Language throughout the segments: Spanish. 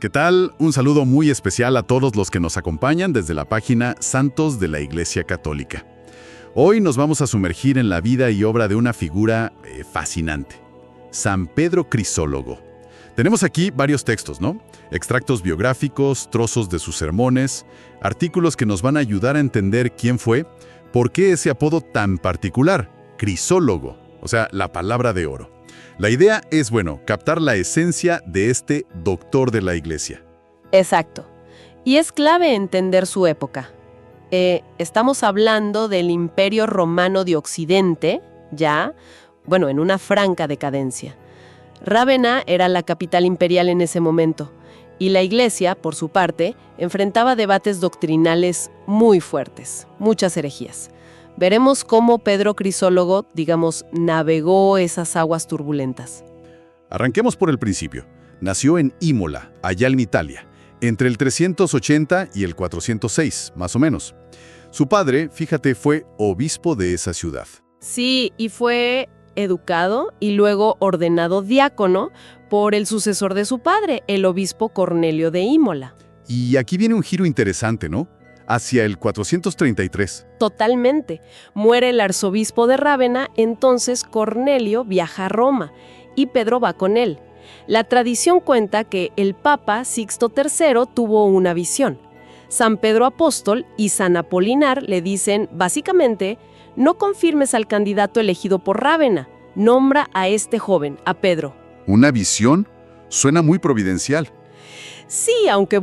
¿Qué tal? Un saludo muy especial a todos los que nos acompañan desde la página Santos de la Iglesia Católica. Hoy nos vamos a sumergir en la vida y obra de una figura fascinante, San Pedro Crisólogo. Tenemos aquí varios textos, ¿no? Extractos biográficos, trozos de sus sermones, artículos que nos van a ayudar a entender quién fue, por qué ese apodo tan particular, Crisólogo, o sea, la palabra de oro. La idea es, captar la esencia de este doctor de la Iglesia. Exacto. Y es clave entender su época. Estamos hablando del Imperio Romano de Occidente, en una franca decadencia. Rávena era la capital imperial en ese momento, y la Iglesia, por su parte, enfrentaba debates doctrinales muy fuertes, muchas herejías. Veremos cómo Pedro Crisólogo, navegó esas aguas turbulentas. Arranquemos por el principio. Nació en Imola, allá en Italia, entre el 380 y el 406, más o menos. Su padre, fíjate, fue obispo de esa ciudad. Sí, y fue educado y luego ordenado diácono por el sucesor de su padre, el obispo Cornelio de Imola. Y aquí viene un giro interesante, ¿no? Hacia el 433. Totalmente. Muere el arzobispo de Rávena, entonces Cornelio viaja a Roma y Pedro va con él. La tradición cuenta que el Papa Sixto III tuvo una visión. San Pedro Apóstol y San Apolinar le dicen, básicamente, no confirmes al candidato elegido por Rávena, nombra a este joven, a Pedro. ¿Una visión? Suena muy providencial. Sí, aunque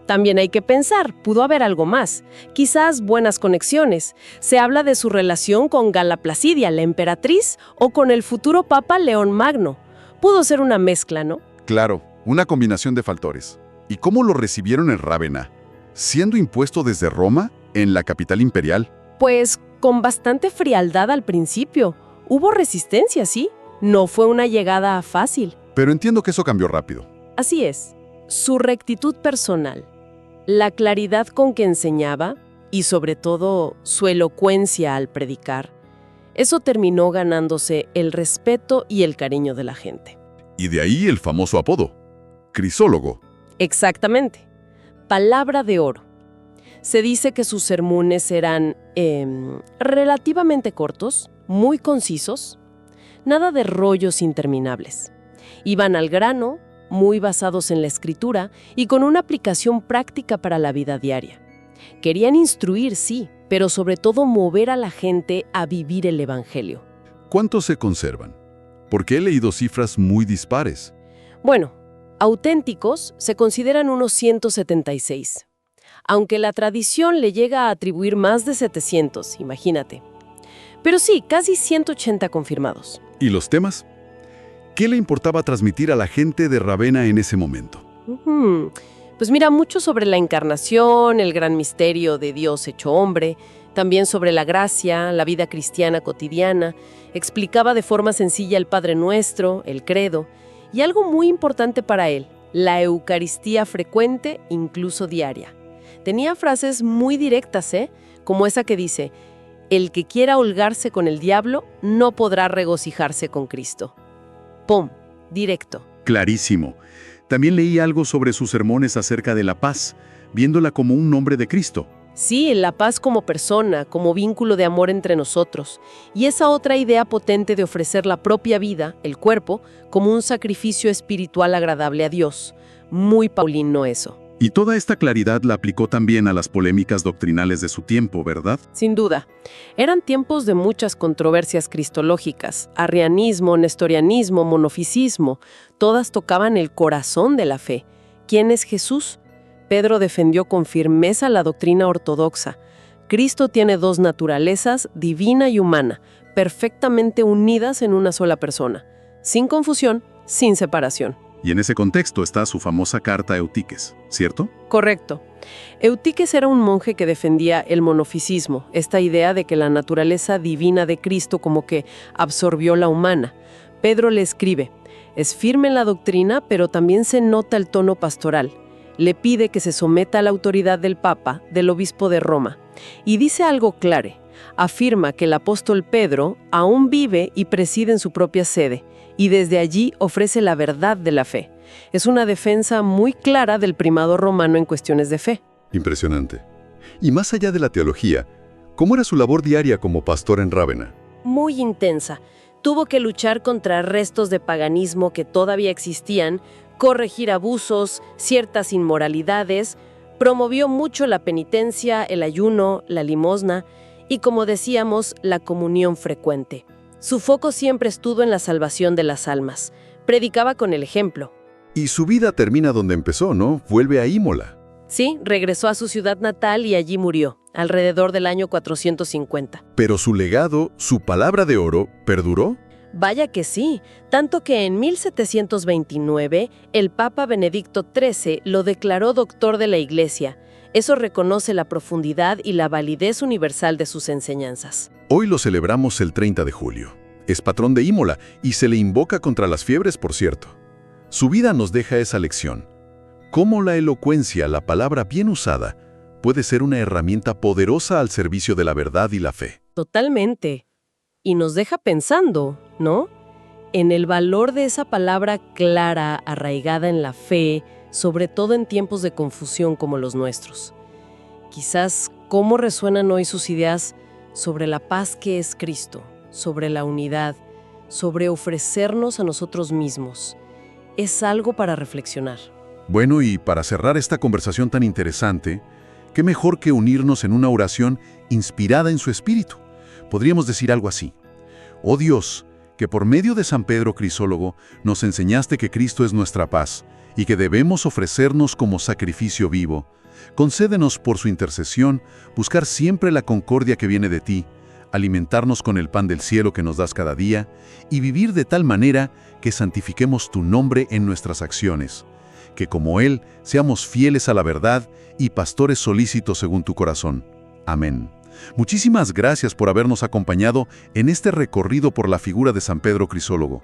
también hay que pensar, pudo haber algo más. Quizás buenas conexiones. Se habla de su relación con Gala Placidia, la emperatriz, o con el futuro Papa León Magno. Pudo ser una mezcla, ¿no? Claro, una combinación de factores. ¿Y cómo lo recibieron en Rávena? ¿Siendo impuesto desde Roma, en la capital imperial? Pues con bastante frialdad al principio. Hubo resistencia, sí. No fue una llegada fácil. Pero entiendo que eso cambió rápido. Así es. Su rectitud personal, la claridad con que enseñaba y sobre todo su elocuencia al predicar, eso terminó ganándose el respeto y el cariño de la gente. Y de ahí el famoso apodo, Crisólogo. Exactamente. Palabra de oro. Se dice que sus sermones eran relativamente cortos, muy concisos, nada de rollos interminables. Iban al grano, muy basados en la escritura y con una aplicación práctica para la vida diaria. Querían instruir, sí, pero sobre todo mover a la gente a vivir el Evangelio. ¿Cuántos se conservan? Porque he leído cifras muy dispares. Auténticos se consideran unos 176, aunque la tradición le llega a atribuir más de 700, imagínate. Pero sí, casi 180 confirmados. ¿Y los temas? ¿Qué le importaba transmitir a la gente de Rávena en ese momento? Pues mira, mucho sobre la encarnación, el gran misterio de Dios hecho hombre, también sobre la gracia, la vida cristiana cotidiana, explicaba de forma sencilla el Padre Nuestro, el credo, y algo muy importante para él, la Eucaristía frecuente, incluso diaria. Tenía frases muy directas, como esa que dice, el que quiera holgarse con el diablo no podrá regocijarse con Cristo. ¡Pum! Directo. Clarísimo. También leí algo sobre sus sermones acerca de la paz, viéndola como un nombre de Cristo. Sí, la paz como persona, como vínculo de amor entre nosotros. Y esa otra idea potente de ofrecer la propia vida, el cuerpo, como un sacrificio espiritual agradable a Dios. Muy paulino eso. Y toda esta claridad la aplicó también a las polémicas doctrinales de su tiempo, ¿verdad? Sin duda. Eran tiempos de muchas controversias cristológicas, arrianismo, nestorianismo, monofisismo. Todas tocaban el corazón de la fe. ¿Quién es Jesús? Pedro defendió con firmeza la doctrina ortodoxa. Cristo tiene dos naturalezas, divina y humana, perfectamente unidas en una sola persona, sin confusión, sin separación. Y en ese contexto está su famosa carta a Eutiques, ¿cierto? Correcto. Eutiques era un monje que defendía el monofisismo, esta idea de que la naturaleza divina de Cristo como que absorbió la humana. Pedro le escribe, es firme en la doctrina, pero también se nota el tono pastoral. Le pide que se someta a la autoridad del Papa, del obispo de Roma. Y dice algo claro, afirma que el apóstol Pedro aún vive y preside en su propia sede, y desde allí ofrece la verdad de la fe. Es una defensa muy clara del primado romano en cuestiones de fe. Impresionante. Y más allá de la teología, ¿cómo era su labor diaria como pastor en Rávena? Muy intensa. Tuvo que luchar contra restos de paganismo que todavía existían, corregir abusos, ciertas inmoralidades, promovió mucho la penitencia, el ayuno, la limosna y, como decíamos, la comunión frecuente. Su foco siempre estuvo en la salvación de las almas. Predicaba con el ejemplo. Y su vida termina donde empezó, ¿no? Vuelve a Imola. Sí, regresó a su ciudad natal y allí murió, alrededor del año 450. Pero su legado, su palabra de oro, ¿perduró? Vaya que sí, tanto que en 1729 el Papa Benedicto XIII lo declaró doctor de la Iglesia. Eso reconoce la profundidad y la validez universal de sus enseñanzas. Hoy lo celebramos el 30 de julio. Es patrón de Imola y se le invoca contra las fiebres, por cierto. Su vida nos deja esa lección. Cómo la elocuencia, la palabra bien usada, puede ser una herramienta poderosa al servicio de la verdad y la fe. Totalmente. Y nos deja pensando, ¿no? En el valor de esa palabra clara, arraigada en la fe, sobre todo en tiempos de confusión como los nuestros. Quizás cómo resuenan hoy sus ideas sobre la paz que es Cristo, sobre la unidad, sobre ofrecernos a nosotros mismos. Es algo para reflexionar. Bueno, y para cerrar esta conversación tan interesante, ¿qué mejor que unirnos en una oración inspirada en su espíritu? Podríamos decir algo así: Oh Dios, que por medio de San Pedro Crisólogo nos enseñaste que Cristo es nuestra paz y que debemos ofrecernos como sacrificio vivo, concédenos por su intercesión buscar siempre la concordia que viene de ti, alimentarnos con el pan del cielo que nos das cada día y vivir de tal manera que santifiquemos tu nombre en nuestras acciones, que como Él seamos fieles a la verdad y pastores solícitos según tu corazón. Amén. Muchísimas gracias por habernos acompañado en este recorrido por la figura de San Pedro Crisólogo.